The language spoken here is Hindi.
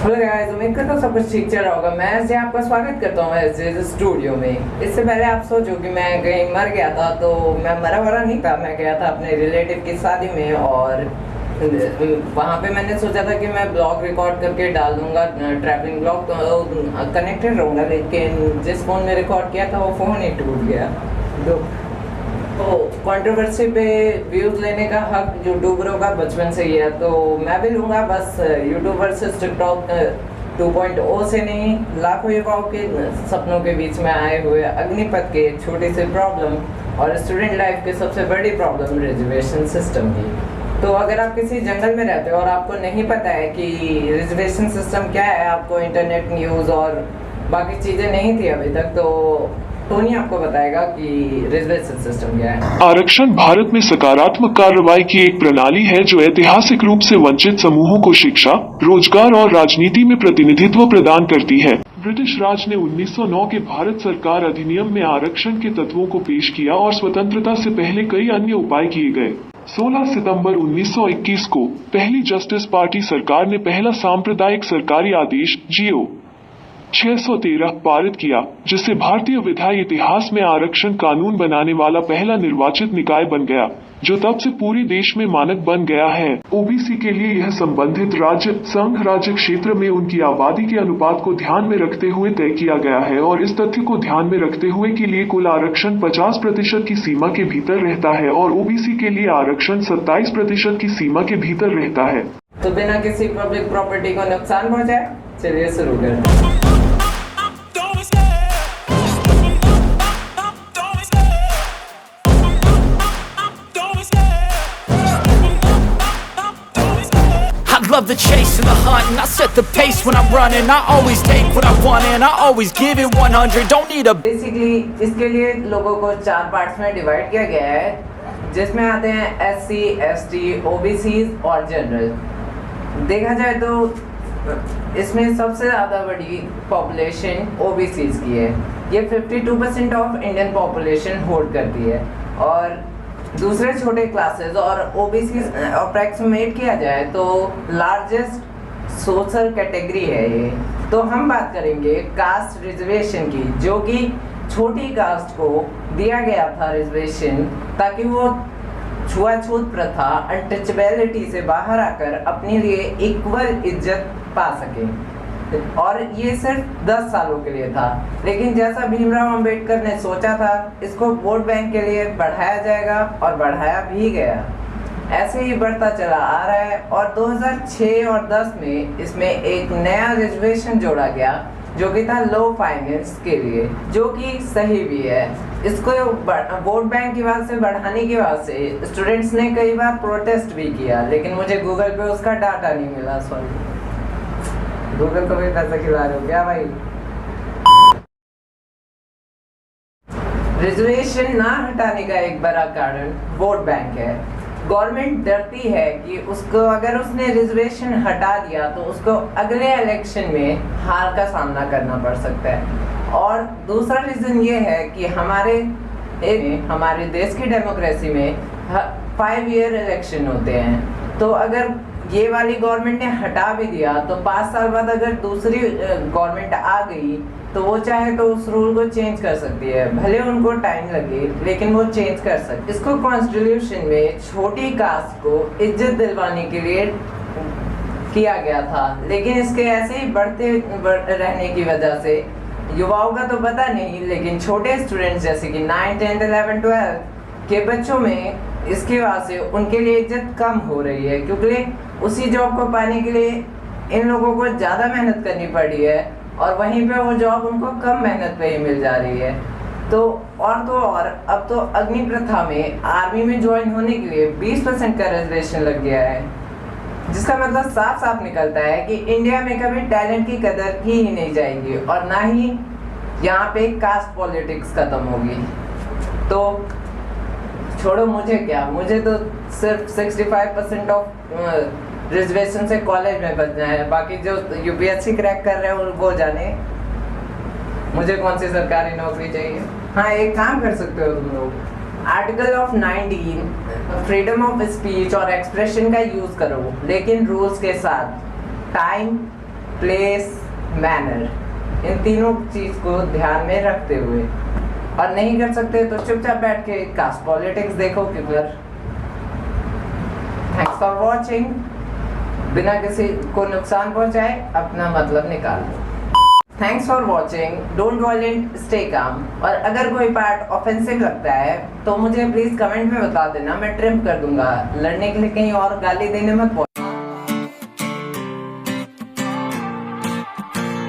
हेलो गाइस, उम्मीद करता हूँ सब कुछ ठीक चल रहा होगा। मैं ऐसे आपका स्वागत करता हूँ ऐसे स्टूडियो में। इससे पहले आप सोचो कि मैं कहीं मर गया था, तो मैं मरा वरा नहीं था। मैं गया था अपने रिलेटिव की शादी में और वहाँ पे मैंने सोचा था कि मैं ब्लॉग रिकॉर्ड करके डाल दूंगा, ट्रैवलिंग ब्लॉग, तो कनेक्टेड रहूँगा। लेकिन जिस फ़ोन में रिकॉर्ड किया था वो फ़ोन ही टूट गया। तो कंट्रोवर्सी पे व्यूज़ लेने का हक यूट्यूबरों का बचपन से ही है, तो मैं भी लूँगा। बस यूट्यूब वर्सेस टिकटॉक 2.0 से नहीं, लाखों युवाओं के सपनों के बीच में आए हुए अग्निपथ के छोटी सी प्रॉब्लम और स्टूडेंट लाइफ की सबसे बड़ी प्रॉब्लम रिजर्वेशन सिस्टम की। तो अगर आप किसी जंगल में रहते हो और आपको नहीं पता है कि रिजर्वेशन सिस्टम क्या है, आपको इंटरनेट न्यूज़ और बाकी चीज़ें नहीं थी अभी तक, तो टोनी आपको बताएगा कि रिजर्वेशन सिस्टम क्या है। आरक्षण भारत में सकारात्मक कार्रवाई की एक प्रणाली है जो ऐतिहासिक रूप से वंचित समूहों को शिक्षा, रोजगार और राजनीति में प्रतिनिधित्व प्रदान करती है। ब्रिटिश राज ने 1909 के भारत सरकार अधिनियम में आरक्षण के तत्वों को पेश किया और स्वतंत्रता से पहले कई अन्य उपाय किए गए। 16 सितंबर 1921 को पहली जस्टिस पार्टी सरकार ने पहला सांप्रदायिक सरकारी आदेश GO 613 पारित किया, जिससे भारतीय विधायी इतिहास में आरक्षण कानून बनाने वाला पहला निर्वाचित निकाय बन गया, जो तब से पूरे देश में मानक बन गया है। ओबीसी के लिए यह संबंधित राज्य संघ राज्य क्षेत्र में उनकी आबादी के अनुपात को ध्यान में रखते हुए तय किया गया है और इस तथ्य को ध्यान में रखते हुए के लिए कुल आरक्षण 50% की सीमा के भीतर रहता है और ओबीसी के लिए आरक्षण 27% की सीमा के भीतर रहता है। तो बिना किसी पब्लिक प्रॉपर्टी को नुकसान पहुंचाए, चलिए शुरू करते हैं। Love the chase and the hunt, and I set the pace when I'm running. I always take what I want and I always give it 100. Don't need a basically इसके लिए लोगों को 4 पार्ट्स में डिवाइड किया गया है, जिसमें आते हैं SC, ST, OBCs और जनरल। देखा जाए तो इसमें सबसे ज़्यादा बड़ी पॉपुलेशन OBCs की है। ये 52% ऑफ इंडियन पॉपुलेशन होल्ड करती है और दूसरे छोटे क्लासेस और ओबीसी अप्रॉक्सीमेट किया जाए तो लार्जेस्ट सोशल कैटेगरी है ये। तो हम बात करेंगे कास्ट रिजर्वेशन की, जो कि छोटी कास्ट को दिया गया था रिजर्वेशन ताकि वो छुआछूत प्रथा, अनटचेबिलिटी से बाहर आकर अपने लिए इक्वल इज्जत पा सके। और ये सिर्फ 10 सालों के लिए था, लेकिन जैसा भीमराव अंबेडकर ने सोचा था, इसको वोट बैंक के लिए बढ़ाया जाएगा और बढ़ाया भी गया। ऐसे ही बढ़ता चला आ रहा है और 2006 और 10 में इसमें एक नया रिजर्वेशन जोड़ा गया, जो कि था लो फाइनेंस के लिए, जो कि सही भी है। इसको वोट बैंक की वजह से बढ़ाने की वजह से स्टूडेंट्स ने कई बार प्रोटेस्ट भी किया, लेकिन मुझे गूगल पे उसका डाटा नहीं मिला। सॉरी, गूगल को भी पैसा खिला रहे हो क्या भाई? रिजर्वेशन ना हटाने का एक बड़ा कारण वोट बैंक है। गवर्नमेंट डरती है कि उसको अगर उसने रिजर्वेशन हटा दिया तो उसको अगले इलेक्शन में हार का सामना करना पड़ सकता है। और दूसरा रीज़न ये है कि हमारे देश की डेमोक्रेसी में 5 ईयर इलेक्शन होते हैं, तो अगर ये वाली गवर्नमेंट ने हटा भी दिया तो 5 साल बाद अगर दूसरी गवर्नमेंट आ गई तो वो चाहे तो उस रूल को चेंज कर सकती है, भले उनको टाइम लगे, लेकिन वो चेंज कर सकती। इसको कॉन्स्टिट्यूशन में छोटी कास्ट को इज्जत दिलवाने के लिए किया गया था, लेकिन इसके ऐसे ही बढ़ते रहने की वजह से युवाओं का तो पता नहीं, लेकिन छोटे स्टूडेंट्स जैसे कि 9, 10, 11, 12 के बच्चों में इसकी वजह से उनके लिए इज्जत कम हो रही है, क्योंकि उसी जॉब को पाने के लिए इन लोगों को ज़्यादा मेहनत करनी पड़ी है और वहीं पे वो जॉब उनको कम मेहनत पे ही मिल जा रही है। तो अब तो अग्नि प्रथा में आर्मी में ज्वाइन होने के लिए 20% का रिजर्वेशन लग गया है, जिसका मतलब साफ साफ निकलता है कि इंडिया में कभी टैलेंट की कदर की ही नहीं जाएगी और ना ही यहाँ पे कास्ट पॉलिटिक्स खत्म होगी। तो छोड़ो, मुझे क्या, मुझे तो सिर्फ 65% ऑफ रिजर्वेशन से कॉलेज में बचना है। बाकी जो यूपीएससी क्रैक कर रहे हैं वो जाने, मुझे कौन सी सरकारी नौकरी चाहिए। हाँ, एक काम कर सकते हो तुम लोग, article of 19 freedom of speech और एक्सप्रेशन का यूज करो, लेकिन रूल्स के साथ। टाइम प्लेस, मैनर, इन तीनों चीज को ध्यान में रखते हुए, और नहीं कर सकते तो चुपचाप बैठ के कास्ट पॉलिटिक्स देखो। क्योंकि थैंक्स फॉर वॉचिंग। बिना किसी को नुकसान पहुंचाए अपना मतलब निकाल लो। Thanks for watching. Don't violent, stay calm. और अगर कोई पार्ट ऑफेंसिव लगता है तो मुझे प्लीज कमेंट में बता देना, मैं ट्रिम कर दूंगा। लड़ने के लिए कहीं और गाली देने मत पहुंच।